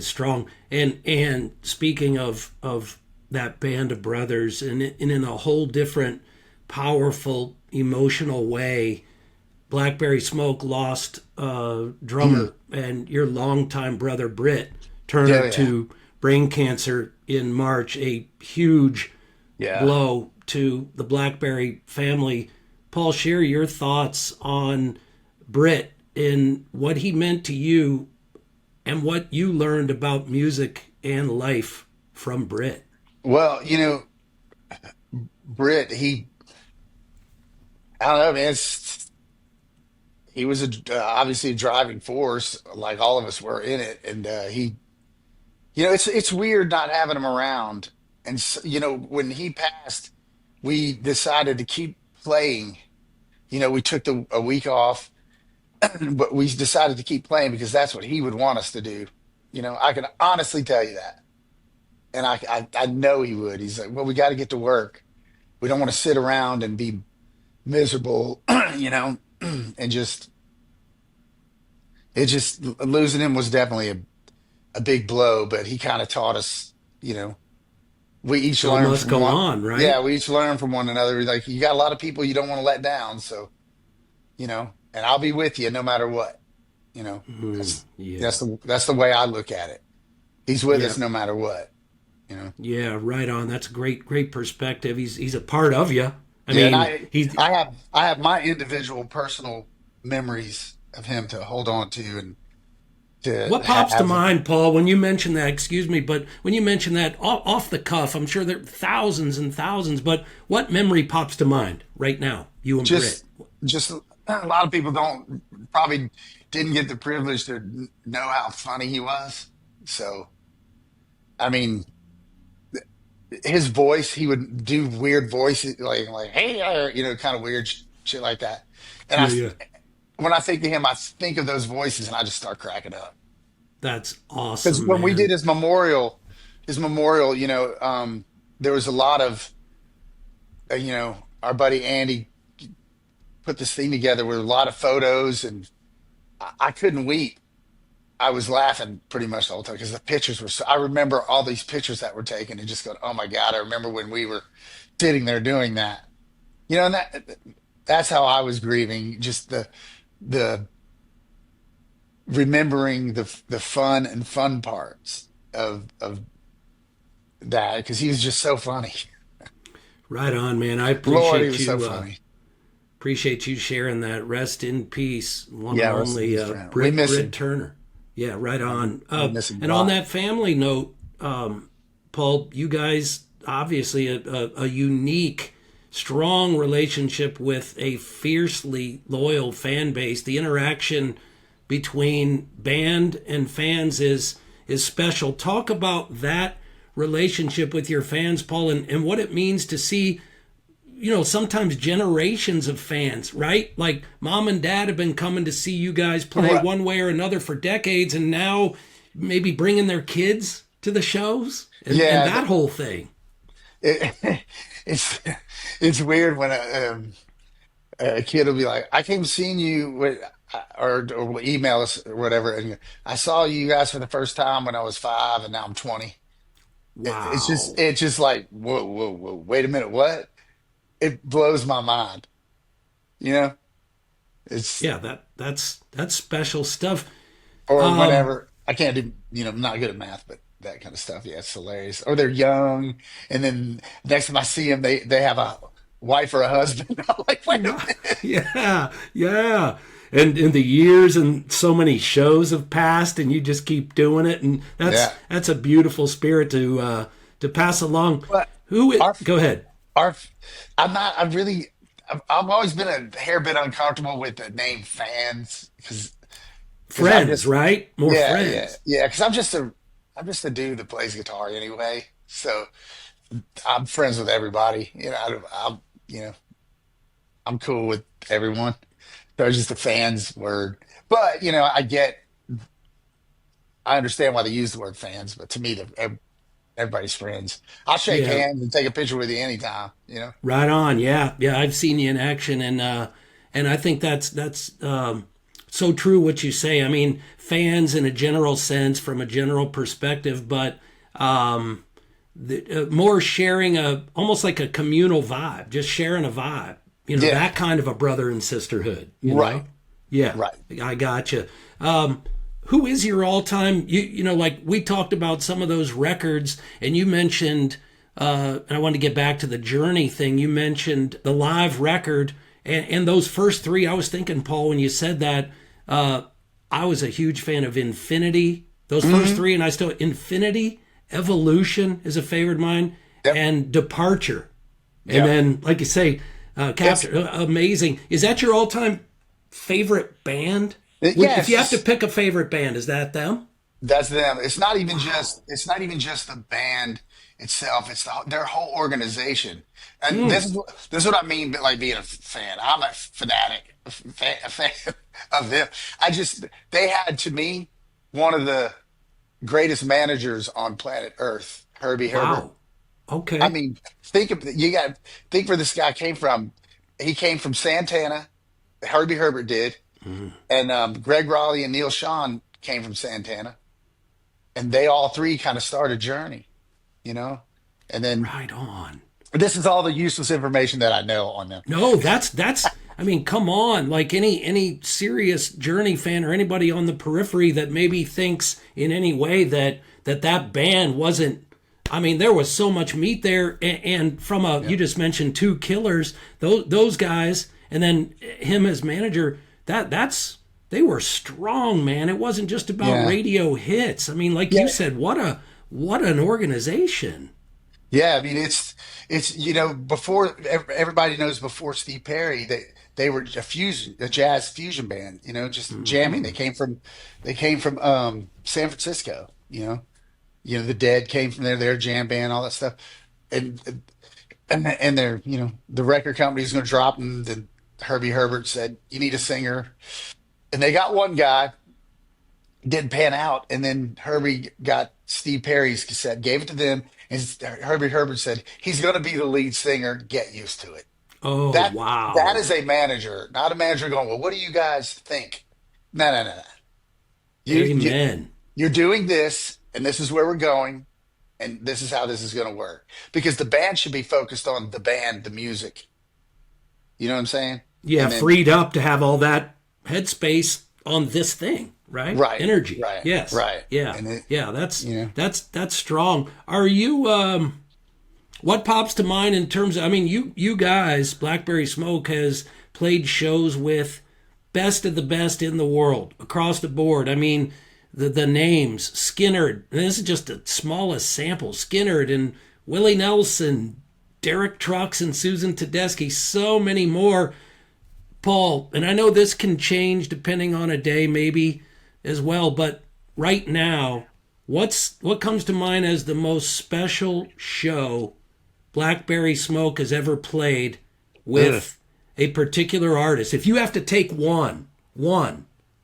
strong. And speaking of that band of brothers, and in a whole different, powerful, emotional way, Blackberry Smoke lost Mm. drummer and your longtime brother Brit Yeah, Turner yeah, to brain cancer in March. A huge yeah. blow to the Blackberry family. Paul, share your thoughts on Brit and what he meant to you and what you learned about music and life from Brit. Well, Britt, I don't know, man. He was obviously a driving force, like all of us were in it, and it's weird not having him around. And when he passed, we decided to keep playing. We took a week off, but we decided to keep playing because that's what he would want us to do. I can honestly tell you that, and I know he would. He's like, well, we got to get to work. We don't want to sit around and be miserable, and just losing him was definitely a big blow, but he kind of taught us, we each Show learn must from go one. on, right? Yeah, we each learn from one another. Like you got a lot of people you don't want to let down. So, and I'll be with you no matter what, that's, Yeah. that's the way I look at it. He's with Yeah. us no matter what. Yeah, right on. That's a great perspective. He's a part of you. I Yeah. And mean, he's I have my individual personal memories of him to hold on to. And, to What pops to have. mind, Paul, when you mention that? Excuse me, but when you mention that off the cuff, I'm sure there are thousands and thousands. But what memory pops to mind right now? You and Brit. Just a lot of people don't probably didn't get the privilege to know how funny he was. So I mean, his voice, he would do weird voices like hey, kind of weird shit like that. And Yeah, yeah. when I think of him, I think of those voices and I just start cracking up. That's Because awesome, when we did man. his memorial, there was a lot of our buddy Andy put this thing together with a lot of photos, and I couldn't weep. I was laughing pretty much the whole time because the pictures were so. I remember all these pictures that were taken and just going, "Oh my God!" I remember when we were sitting there doing that. And that's how I was grieving. Just the remembering the fun parts of that because he was just so funny. Right on, man. I Lord, he appreciate was so you. funny. Appreciate you sharing that. Rest in peace, one and Yeah, rest in only peace, friend. We Brit miss him. Turner. Yeah, right on. We miss him a And on lot. that family note, Paul, you guys obviously a unique, strong relationship with a fiercely loyal fan base. The interaction between band and fans is special. Talk about that relationship with your fans, Paul, and what it means to see sometimes generations of fans, right? Like mom and dad have been coming to see you guys play Right. one way or another for decades, and now maybe bringing their kids to the shows and Yeah, that whole thing. it, it's it's weird when a kid will be like, "I came seeing you," or will email us or whatever, and I saw you guys for the first time when I was 5, and now I'm 20. Wow. It's just like, whoa, whoa, whoa, wait a minute, what? It blows my mind. You know, it's Yeah, that's special stuff. or Um, whenever I can't do, I'm not good at math, but that kind of stuff, yeah, it's hilarious. Or they're young, and then next time I see them, they have a wife or a husband. I'm like, wait a minute. yeah, yeah. And in the years and so many shows have passed, and you just keep doing it, and Yeah, that's a beautiful spirit to pass along. but Who? our Go ahead. our I'm not. I've always been a hair bit uncomfortable with the name fans because I'm Friends, just right? More yeah, yeah, friends. yeah. Because I'm just a dude that plays guitar anyway. So I'm friends with everybody. You know I'm cool with everyone. So it's just a fan's word. But I understand why they use the word fans. But to me, everybody's friends. I'll shake Yeah, hands and take a picture with you anytime. right on. Yeah, yeah. I've seen you in action, and I think that's so true what you say. I mean, fans in a general sense, from a general perspective, but more sharing almost like a communal vibe, just sharing a vibe. Yeah, That kind of a brother and sisterhood. right, Yeah, right. I gotcha. Who is your all-time? Like we talked about some of those records, and you mentioned. And I want to get back to the Journey thing. You mentioned the live record, and those first three. I was thinking, Paul, when you said that, I was a huge fan of Infinity. Those first Hmm. three, and I still Infinity, Evolution is a favorite of mine, Yep, and Departure. And yep. then, like you say, It's Capture, amazing. Is that your all-time favorite band? yeah. If It's you have to just pick a favorite band, is that them? that's them. It's not even Wow. just. It's not even just the band itself. It's their whole organization. And Mm. this is what I mean. By like being a fan. I'm a fanatic, a fan of them. They had to me one of the greatest managers on planet Earth, Herbie Herbert. Wow. I Okay. mean, you got to think where this guy came from. He came from Santana. Herbie Herbert did, Mm. and Greg Raleigh and Neil Sean came from Santana, and they all three kind of started Journey, you know. And then Right on. this is all the useless information that I know on them. No, that's I mean, come on. Like any serious Journey fan or anybody on the periphery that maybe thinks in any way that band wasn't. I mean, there was so much meat there, and from Yeah, you just mentioned two killers, those guys, and then him as manager. they were strong, man. It wasn't just about Yeah. radio hits. I mean, like you Yeah. said, what an organization. Yeah, I mean it's before everybody knows before Steve Perry they were a jazz fusion band, just jamming. They came from San Francisco, the Dead came from there, their jam band, all that stuff, and and they're the record company's going to drop them. Then Herbie Herbert said you need a singer, and they got one guy, didn't pan out, and then Herbie got Steve Perry's cassette, gave it to them, and Herbie Herbert said he's going to be the lead singer. Get used to it. Oh, That wow. is a manager, not a manager going, well, what do you guys think? No, no, no, no. You Amen. you're doing this, and this is where we're going, and this is how this is going to work. Because the band should be focused on the band, the music. You know what I'm saying? Yeah, And then freed up to have all that headspace on this thing, right? right, Energy. right, Yes. right. Yeah. And it, Yeah, that's you know, that's strong. Are you what pops to mind in terms of, I mean, you guys, Blackberry Smoke has played shows with best of the best in the world across the board. I mean, the names Skinnerd, and this is just the smallest sample. Skinnerd and Willie Nelson, Derek Trucks and Susan Tedeschi, so many more. Paul, and I know this can change depending on a day, maybe as well, but right now, what comes to mind as the most special show Blackberry Smoke has ever played ugh. with a particular artist? If you have to take one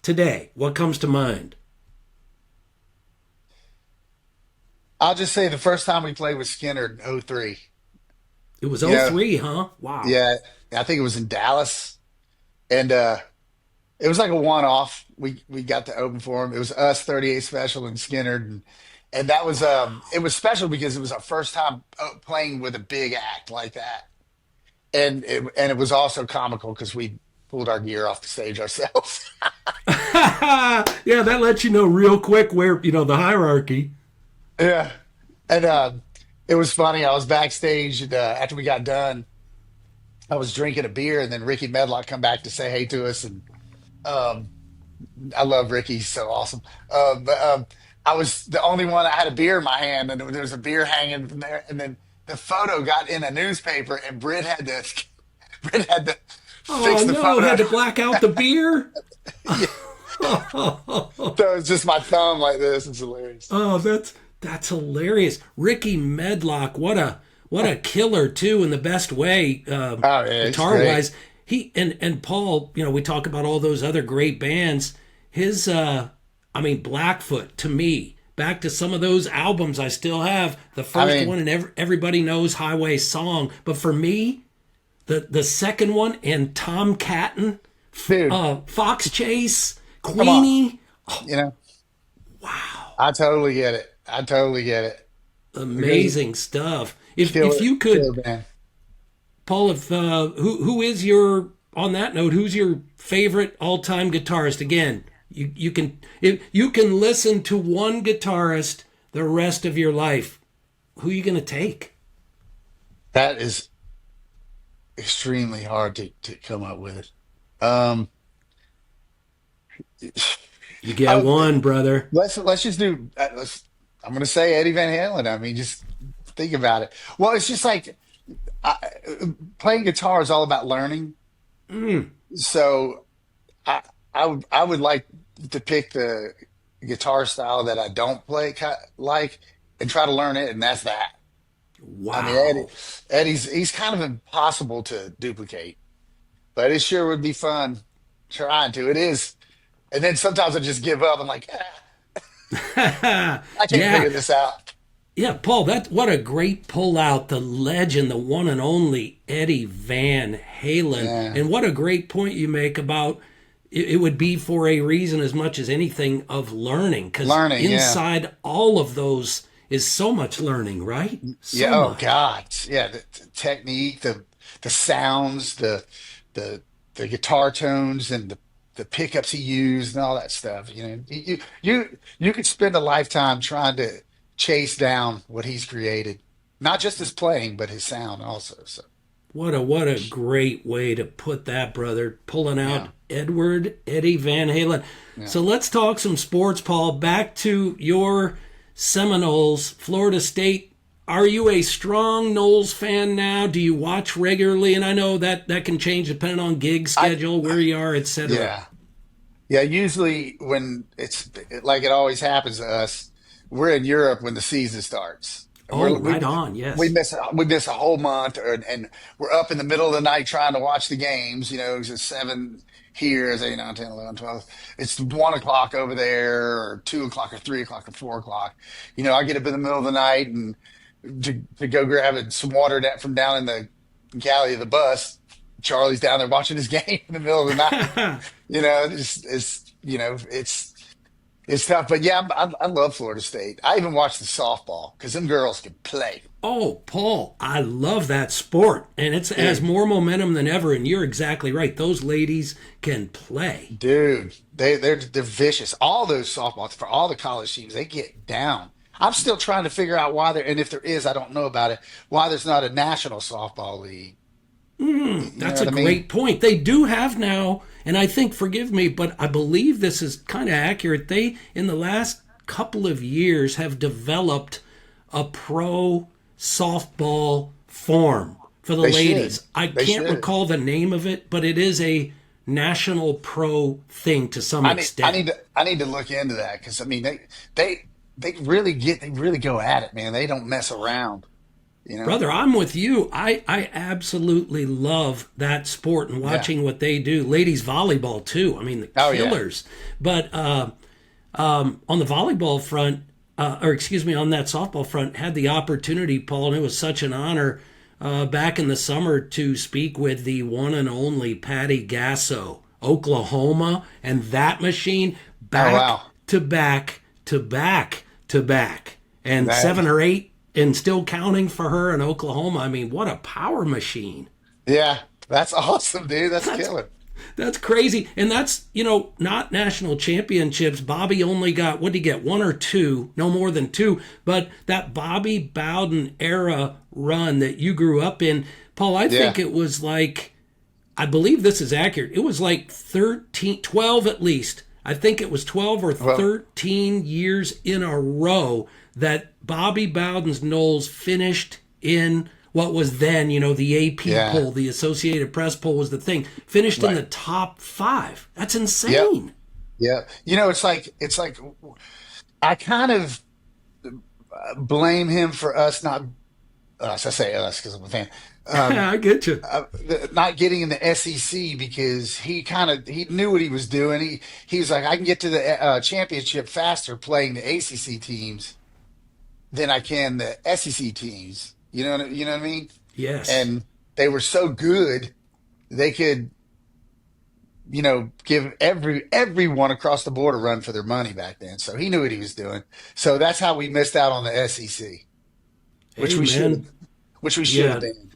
today, what comes to mind? I'll just say the first time we played with Skinner in '03. It was You know, '03, huh? Wow. yeah, I think it was in Dallas, and it was like a one-off. We got to open for him. It was us, 38 Special, and Skinner, and that was it was special because it was our first time playing with a big act like that, and it was also comical because we pulled our gear off the stage ourselves. Yeah, that lets you know real quick where, the hierarchy. Yeah, and it was funny. I was backstage and, after we got done. I was drinking a beer, and then Ricky Medlock come back to say hey to us, and um, I love Ricky, he's so awesome. But I was the only one. I had a beer in my hand, and there was a beer hanging from there. And then the photo got in a newspaper, and Britt had to Britt had to Oh fix the no, photo. had to black out the beer? Yeah. So it's just my thumb like this. It's hilarious. Oh, that's hilarious. Ricky Medlock, what a killer too, in the best way, Oh yeah, it's guitar great. wise. He and Paul, we talk about all those other great bands. His, I mean, Blackfoot to me, back to some of those albums I still have. The I first mean, one, and everybody knows Highway Song, but for me, the second one and Tom Catton, dude, Fox Chase, come on. Queenie. You know, I totally get it. I totally get it. Because Amazing stuff. If killer, you killer could, band. Paul, if who is your, on that note, who's your favorite all time guitarist? Again, you can, if you can listen to one guitarist the rest of your life, who are you gonna take? That is extremely hard to come up with. Um, You get I, one, brother. let's just do. I'm going to say Eddie Van Halen. I mean, just think about it. Well, it's just like I, playing guitar is all about learning. Mm. So I would like to pick the guitar style that I don't play like and try to learn it, and that's that. I mean, Wow. Eddie's he's kind of impossible to duplicate, but it sure would be fun trying to. It is. And then sometimes I just give up. I'm like, I can't Yeah, figure this out. yeah, Paul. That what a great pull out, the legend, the one and only Eddie Van Halen, Yeah. and what a great point you make about it would be for a reason as much as anything of learning, because Learning, yeah. inside all of those is so much learning, right? Yeah, So oh much. God. Yeah, the technique, the sounds, the the guitar tones and the pickups he used and all that stuff. You could spend a lifetime trying to chase down what he's created. Not just his playing, but his sound also. So What a great way to put that, brother. Pulling out yeah. Edward Eddie Van Halen. Yeah. So let's talk some sports, Paul. Back to your Seminoles, Florida State. Are you a strong Noles fan now? Do you watch regularly? And I know that can change depending on gig I schedule, where you are, etc. yeah. Yeah, usually when it's like it always happens to us, we're in Europe when the season starts. And Oh, we right on. we Yes. miss a whole month, and we're up in the middle of the night trying to watch the games. You know, it's 7 here, it's 8, 9, 10, 11, 12. It's 1 o'clock over there, or 2 o'clock, or 3 o'clock, or 4 o'clock. You know, I get up in the middle of the night and to go grab some water from down in the galley of the bus. Charlie's down there watching his game in the middle of the night. You know, it's it's tough, but yeah, I love Florida State. I even watch the softball because them girls can play, Oh, Paul, I love that sport, and it has dude. more momentum than ever. And you're exactly right; those ladies can play. Dude, they're vicious. All those softballs for all the college teams, they get down. I'm still trying to figure out why there, and if there is, I don't know about it. Why there's not a national softball league? You know That's a what I mean? great point. They do have now, and I think, forgive me, but I believe this is kind of accurate. They, in the last couple of years, have developed a pro softball form for the They should. ladies. I They can't should. recall the name of it, but it is a national pro thing to some extent. I need to look into that because I mean they really go at it, man. They don't mess around, you know? Brother, I'm with you. I absolutely love that sport and Yeah. watching what they do. Ladies volleyball too. I mean, the Oh yeah. killers. But on the volleyball front, or excuse me, on that softball front, had the opportunity, Paul, and it was such an honor back in the summer to speak with the one and only Patty Gasso, Oklahoma, and that machine Oh back wow. to back to back to back, and That 7 or 8, and still counting for her in Oklahoma. I mean, what a power machine! yeah, that's awesome, dude. That's That's killer. that's crazy. And that's, not national championships. Bobby only got, what did he get? One or two, no more than two. But that Bobby Bowden era run that you grew up in, Paul, I Yeah. think it was like, I believe this is accurate. It was like 13, 12 at least. I think it was 12 or Well, 13 years in a row that Bobby Bowden's Knowles finished in what was then, the AP yeah. poll, the Associated Press poll was the thing, finished in the Right. top five. That's Yep. insane. Yeah. You know, it's like I kind of blame him for us not us. I say us because I'm a fan. Um, I get you. not getting in the SEC because he knew what he was doing. He was like, I can get to the championship faster playing the ACC teams than I can the SEC teams. You know what I mean? Yes. And they were so good they could give everyone across the board a run for their money back then. So he knew what he was doing. So that's how we missed out on the SEC, which we should have, Amen. which we should have Yeah. been.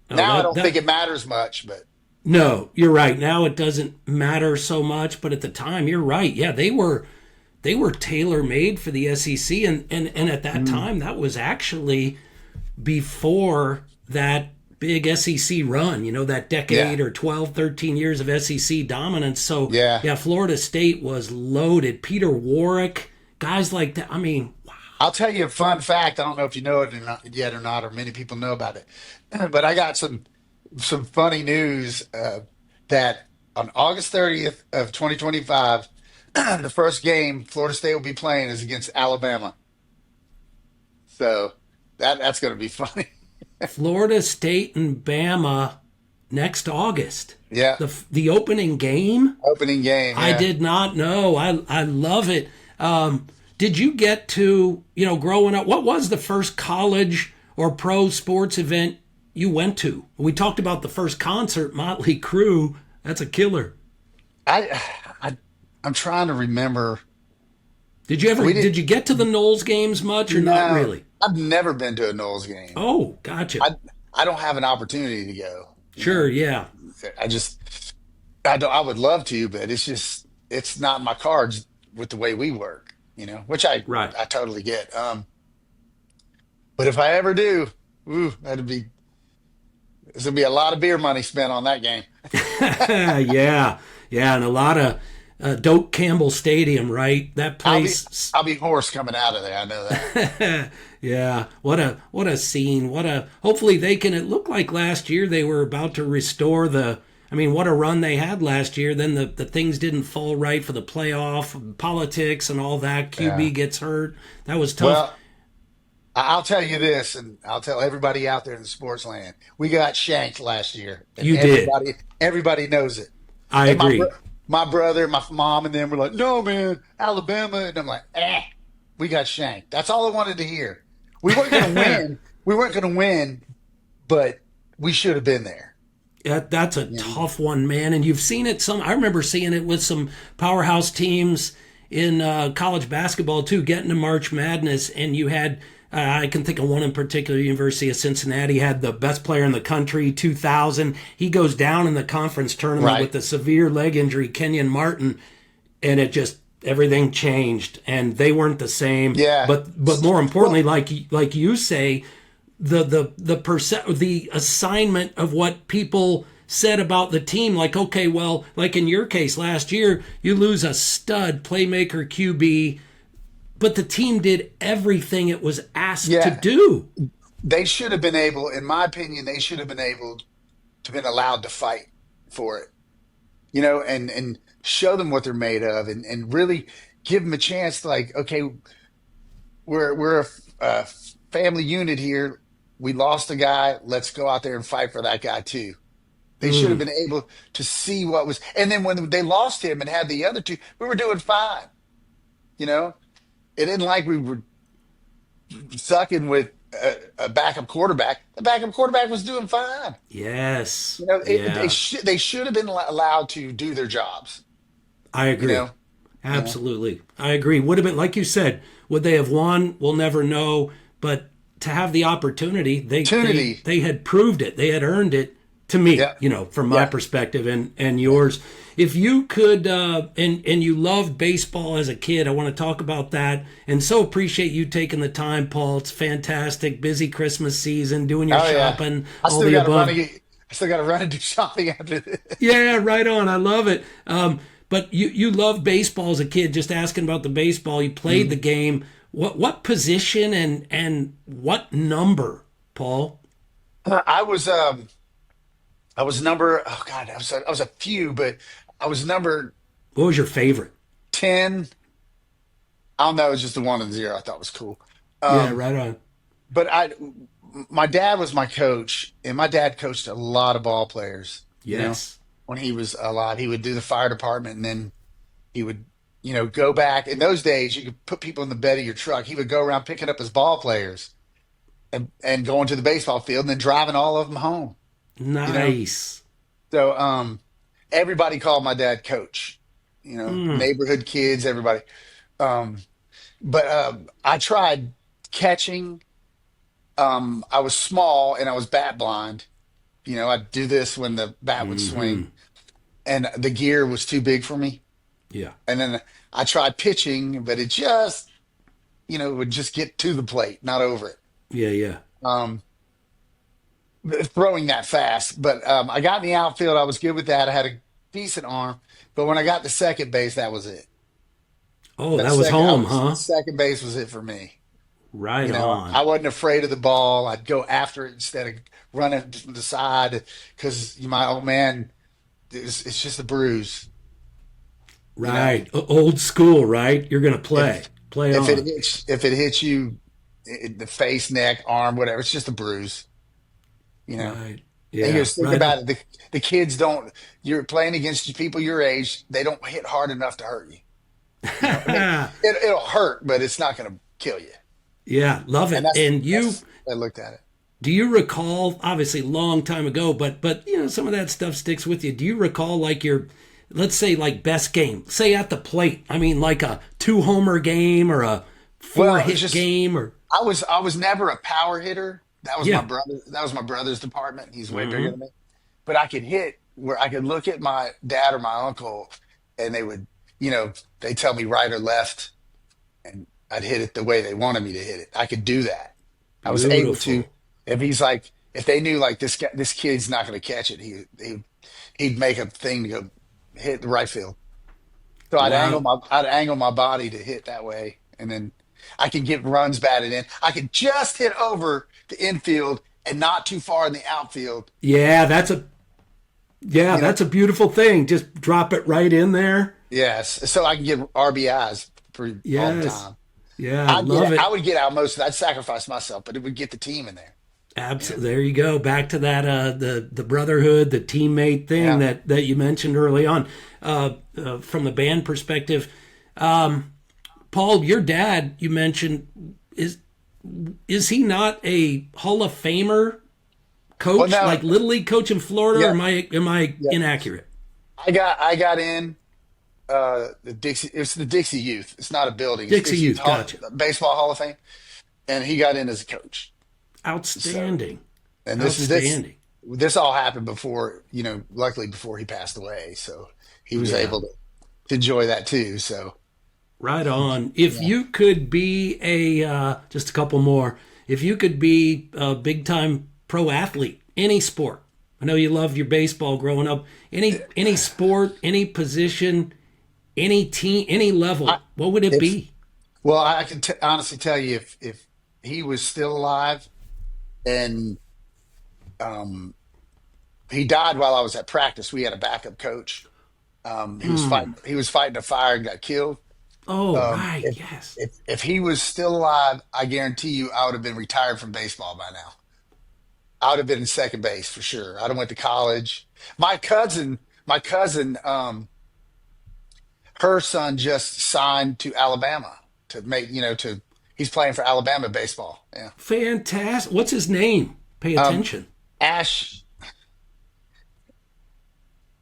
No, Now I that don't think that it matters much, but no, you're right. Now it doesn't matter so much, but at the time, you're right. Yeah, they were tailor made for the SEC, and at that mm, time, that was actually before that big SEC run, that yeah, decade or 12, 13 years of SEC dominance. So, yeah. yeah, Florida State was loaded. Peter Warwick, guys like that. I mean, I'll tell you a fun fact. I don't know if you know it yet or not, or many people know about it. But I got some funny news that on August 30th of 2025, the first game Florida State will be playing is against Alabama. So that's going to be funny. Florida State and Bama next August. Yeah, The opening game. opening game. I Yeah. did not know. I love it. Did you get to, growing up, what was the first college or pro sports event you went to? We talked about the first concert, Motley Crue. That's a killer. I, I I'm trying to remember. Did you ever We did didn't. you get to the Knowles games much or not No, really? I've never been to a Knowles game. Oh, gotcha. I don't have an opportunity to go. You Sure, know, yeah. I just I don't. I would love to, but it's not in my cards with the way we work. Which Right. I totally get. But if I ever do, ooh, There's gonna be a lot of beer money spent on that game. Yeah, yeah, and a lot of Doak Campbell Stadium, right? That I'll be place. I'll be hoarse coming out of there. I know that. Yeah, what a scene. What a hopefully they can. It looked like last year they were about to restore the. I mean, what a run they had last year. Then the things didn't fall right for the playoff politics and all that. QB Yeah. gets hurt. That was tough. Well, I'll tell you this, and I'll tell everybody out there in the sports land, we got shanked last year, and You did. everybody knows it. I And agree. my brother, my mom, and them were like, "No, man, Alabama," and I'm like, we got shanked." That's all I wanted to hear. We weren't going to win. We weren't going to win, but we should have been there. That's a You know? tough one, man. And you've seen it some. I remember seeing it with some powerhouse teams in college basketball too, getting to March Madness, and you had. I can think of one in particular. University of Cincinnati had the best player in the country, 2000. He goes down in the conference tournament Right? with a severe leg injury, Kenyon Martin, and it just everything changed, and they weren't the same. Yeah. But more importantly, Well, like you say, the assignment of what people said about the team, like, okay, well, like in your case last year, you lose a stud playmaker QB, but the team did everything it was asked to yeah. do. They should have been able, in my opinion, they should have been able to been allowed to fight for it, and show them what they're made of, and really give them a chance. Like, okay, we're a family unit here. We lost a guy. Let's go out there and fight for that guy too. They should have Mm, been able to see what was, and then when they lost him and had the other two, we were doing fine. You know, it isn't like we were sucking with a backup quarterback. The backup quarterback was doing fine. yes, They yeah, should have been allowed to do their jobs. I You agree. know, yeah. Absolutely. I agree. Would have been, like you said, would they have won? We'll never know. But to have the opportunity, Opportunity. they had proved it. They had earned it to me, Yeah, from my yeah. perspective and yours. If you could, and you loved baseball as a kid, I want to talk about that. And so appreciate you taking the time, Paul. It's fantastic. Busy Christmas season, doing your Oh yeah. shopping, I all still the got to run above. and get, I still got to run and do shopping after this. Yeah, right on. I love it. But you loved baseball as a kid. Just asking about the baseball. You played the game. What position and what number, Paul? I was number, oh God, I was a few, but I was number What was your favorite? 10. I don't know, it was just the one and zero I thought was cool. Yeah, Um, right on. but my dad was my coach, and my dad coached a lot of ball players, Yes. when he was alive. He would do the fire department, and then he would, go back. In those days, you could put people in the bed of your truck. He would go around picking up his ball players and going to the baseball field and then driving all of them home, you know? Nice. So everybody called my dad coach, Mm, neighborhood kids, everybody. Um, but I tried catching. I was small and I was bat blind. I'd do this when the bat would swing, and the gear was too big for me. yeah. And then I tried pitching, but it just, would just get to the plate, not over it. Yeah, yeah. Um, throwing that fast. But I got in the outfield. I was good with that. I had a decent arm. But when I got to second base, that was it. Oh, that was home, huh? Second base was it for me. Right on. I wasn't afraid of the ball. I'd go after it instead of running to the side because my old man, it's just a bruise. You know, Right. Old school, right? You're gonna play. if Play if it on. hits you in the face, neck, arm, whatever, it's just a bruise. You know. Right. And you Yeah. just think Right about on. it. The kids don't. You're playing against people your age. They don't hit hard enough to hurt you. I mean, it'll hurt, but it's not going to kill you. Yeah, love And it. And you that's I looked at it. do you recall, obviously long time ago, but some of that stuff sticks with you. Do you recall like your, let's say like best game, say at the plate? I mean like a two homer game or a four Well, it's hit just game or I was never a power hitter. That was my yeah. brother. That was my brother's department. He's way bigger Hmm. than me. But I could hit where I could look at my dad or my uncle, and they would, they tell me right or left, and I'd hit it the way they wanted me to hit it. I could do that. I was able to. Beautiful. If he's like, if they knew like this kid's not going to catch it, he'd make a thing to go hit the right field. So Wow. I'd angle my body to hit that way, and then I could get runs batted in. I could just hit over the infield and not too far in the outfield. Yeah, You know, that's a beautiful thing. Just drop it right in there. yes. So I can get RBIs for all the Yes. time. Yeah, love I it. would get out most of that. I'd sacrifice myself, but it would get the team in there. You know, Absolutely. There you go. Back to that the brotherhood, the teammate thing yeah. that you mentioned early on. From the band perspective, Paul, your dad, you mentioned is he not a Hall of Famer Well, coach, no, like Little League coach in Florida? Or yeah, am I yeah. inaccurate? I got in the Dixie. It's the Dixie Youth. It's not a building. It's Dixie Dixie Youth Youth, gotcha. Baseball Hall of Fame, and he got in as a coach. So, Outstanding, and outstanding. this all happened before, luckily before he passed away. So he was Yeah. able to enjoy that too. So Right on. If yeah. you could be just a couple more, if you could be a big time pro athlete, any sport. I know you loved your baseball growing up. Any sport, any position, any team, any level. I, What would it if be? well, I can honestly tell you if he was still alive and um, he died while I was at practice. We had a backup coach. He was fighting a fire and got killed. Oh, right. If Yes. if he was still alive, I guarantee you I would have been retired from baseball by now. I would have been in second base for sure. I'd have went to college. My cousin, her son just signed to Alabama to make, to he's playing for Alabama baseball. Yeah. Fantastic. What's his name? Pay Um, attention. Ash,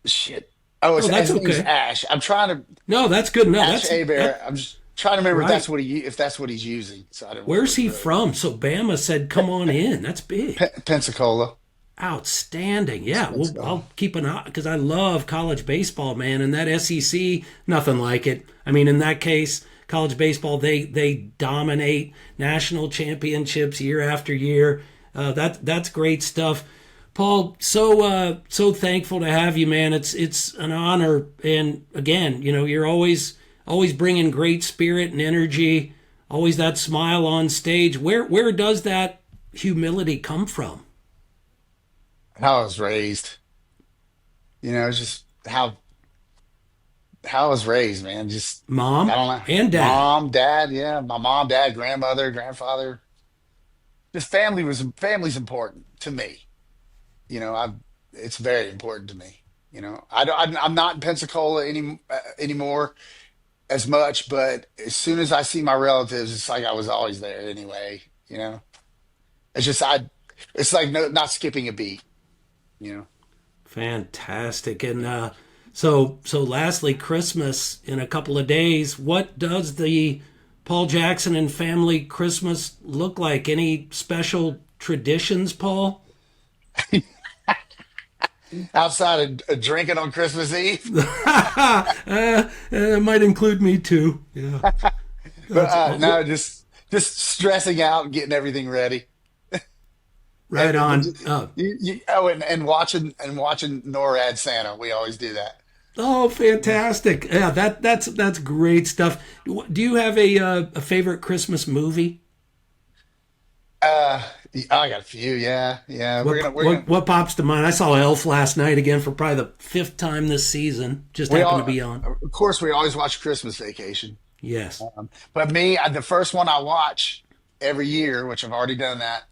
shit. Oh, Oh, that's his name's okay. Ash. I'm trying to No, that's good enough. Ash Abear. I'm just trying to remember Right. if that's what he's using. So I didn't want to Where's look he it up. from? So Bama said, "Come on in." That's big. Pensacola. Outstanding. Yeah, well, Pensacola. I'll keep an eye because I love college baseball, man. And that SEC, nothing like it. I mean, in that case, college baseball, they dominate national championships year after year. That's great stuff. Paul, so thankful to have you, man. It's an honor, and again, you're always bringing great spirit and energy, always that smile on stage. Where does that humility come from? How I was raised. It's just how I was raised, man. Just I Mom don't know. and dad. Mom, dad, yeah. My mom, dad, grandmother, grandfather. Just family's important to me. I it's very important to me. I'm not in Pensacola anymore as much, but as soon as I see my relatives, it's like I was always there anyway. It's just it's like not skipping a beat. You know. Fantastic. And so lastly, Christmas in a couple of days. What does the Paul Jackson and family Christmas look like? Any special traditions, Paul? Outside of drinking on Christmas Eve. It might include me too. Yeah. But That's no, just stressing out and getting everything ready. right on. And watching NORAD Santa. We always do that. Oh, fantastic. Yeah, that's great stuff. Do you have a favorite Christmas movie? Uh, I got a few. Yeah, yeah. What pops to mind? I saw Elf last night again for probably the fifth time this season. Just We happened to all, be on. of course, we always watch Christmas Vacation. Yes. But the first one I watch every year, which I've already done that,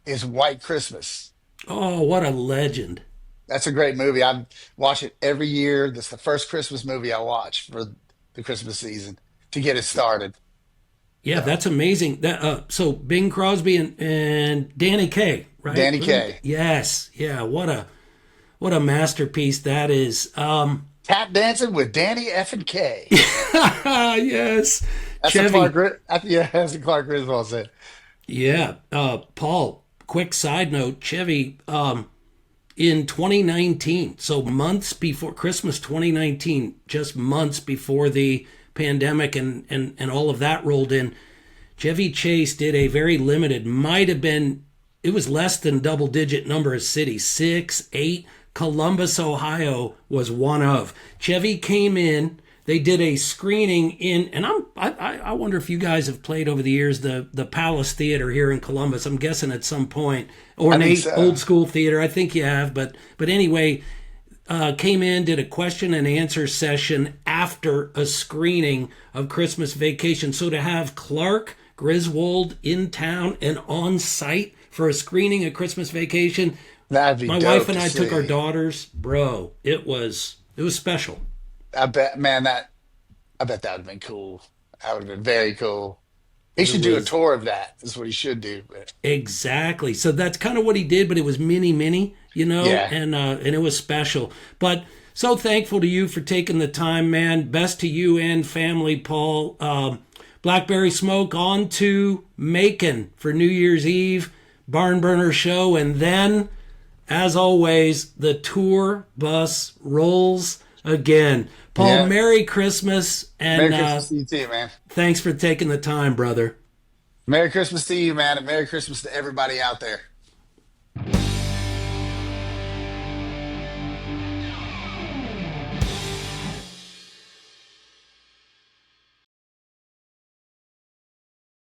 is White Christmas. Oh, what a legend. That's a great movie. I watch it every year. That's the first Christmas movie I watch for the Christmas season to get it started. Yeah, So, that's amazing. So Bing Crosby and Danny Kaye, right? Danny Kaye, Yes. Yeah, what a masterpiece that is. tap dancing with Danny F and K. Yes. That's what Chevy. Yeah, that's what Clark Griswold said. Yeah. Paul, quick side note, Chevy, in 2019, so months before Christmas 2019, just months before the pandemic and all of that rolled in, Chevy Chase did a very limited, might have been it was less than double digit number of cities, 6, 8. Columbus, Ohio was one of. Chevy came in. They did a screening in, and I wonder if you guys have played over the years the Palace Theater here in Columbus. I'm guessing at some point, or I think Nate, so. old school theater. I think you have, but anyway, came in, did a question and answer session after a screening of Christmas Vacation. So to have Clark Griswold in town and on site for a screening of Christmas Vacation, That'd be my dope wife and to I took our see. daughters. Bro, it was special. I bet, man, I bet that would have been cool. That would have been very cool. He It should do a was tour of that. That's what he should do. But exactly. So that's kind of what he did, but it was mini, yeah, and it was special. But so thankful to you for taking the time, man. Best to you and family, Paul. Blackberry Smoke on to Macon for New Year's Eve, Barn Burner Show, and then, as always, the tour bus rolls again. Paul, yeah. Merry Christmas, and Merry Christmas to you too, man. thanks for taking the time, brother. Merry Christmas to you, man, and Merry Christmas to everybody out there.